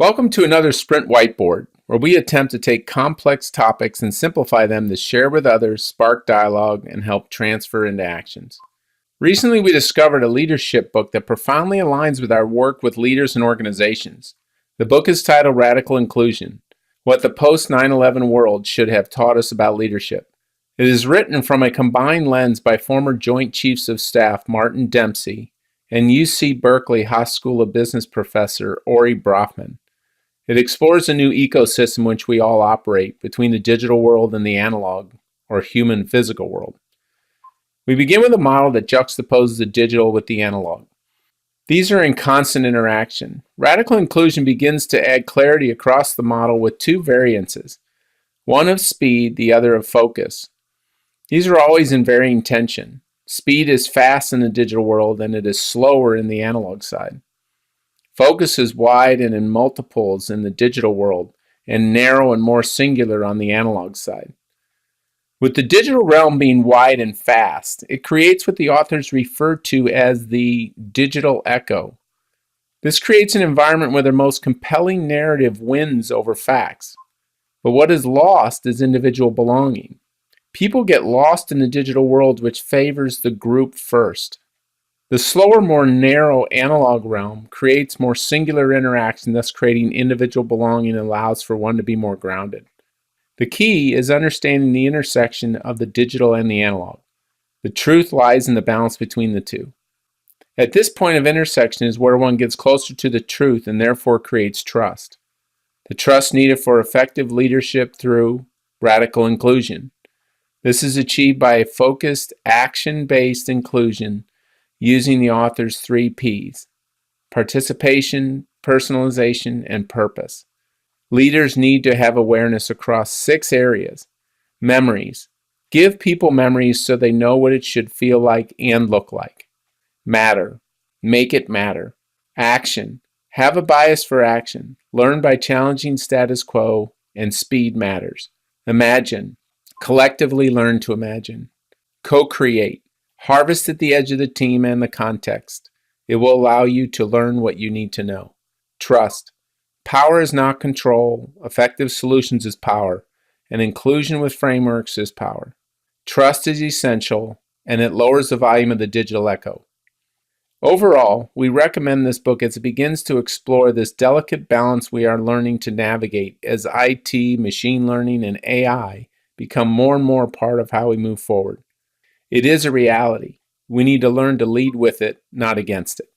Welcome to another Sprint Whiteboard, where we attempt to take complex topics and simplify them to share with others, spark dialogue, and help transfer into actions. Recently, we discovered a leadership book that profoundly aligns with our work with leaders and organizations. The book is titled Radical Inclusion: What the Post 9/11 World Should Have Taught Us About Leadership. It is written from a combined lens by former Joint Chiefs of Staff Martin Dempsey and UC Berkeley Haas School of Business professor Ori Brafman. It explores a new ecosystem in which we all operate between the digital world and the analog, or human physical world. We begin with a model that juxtaposes the digital with the analog. These are in constant interaction. Radical inclusion begins to add clarity across the model with two variances, one of speed, the other of focus. These are always in varying tension. Speed is fast in the digital world and it is slower in the analog side. Focus is wide and in multiples in the digital world and narrow and more singular on the analog side. With the digital realm being wide and fast, it creates what the authors refer to as the digital echo. This creates an environment where the most compelling narrative wins over facts. But what is lost is individual belonging. People get lost in the digital world, which favors the group first. The slower, more narrow analog realm creates more singular interaction, thus creating individual belonging and allows for one to be more grounded. The key is understanding the intersection of the digital and the analog. The truth lies in the balance between the two. At this point of intersection is where one gets closer to the truth and therefore creates trust. The trust needed for effective leadership through radical inclusion. This is achieved by a focused, action-based inclusion using the author's 3 Ps: participation, personalization, and purpose. Leaders need to have awareness across 6 areas. Memories. Give people memories so they know what it should feel like and look like. Matter. Make it matter. Action. Have a bias for action. Learn by challenging status quo, and speed matters. Imagine. Collectively learn to imagine. Co-create. Harvest at the edge of the team and the context. It will allow you to learn what you need to know. Trust. Power is not control. Effective solutions is power. And inclusion with frameworks is power. Trust is essential, and it lowers the volume of the digital echo. Overall, we recommend this book as it begins to explore this delicate balance we are learning to navigate as IT, machine learning, and AI become more and more part of how we move forward. It is a reality. We need to learn to lead with it, not against it.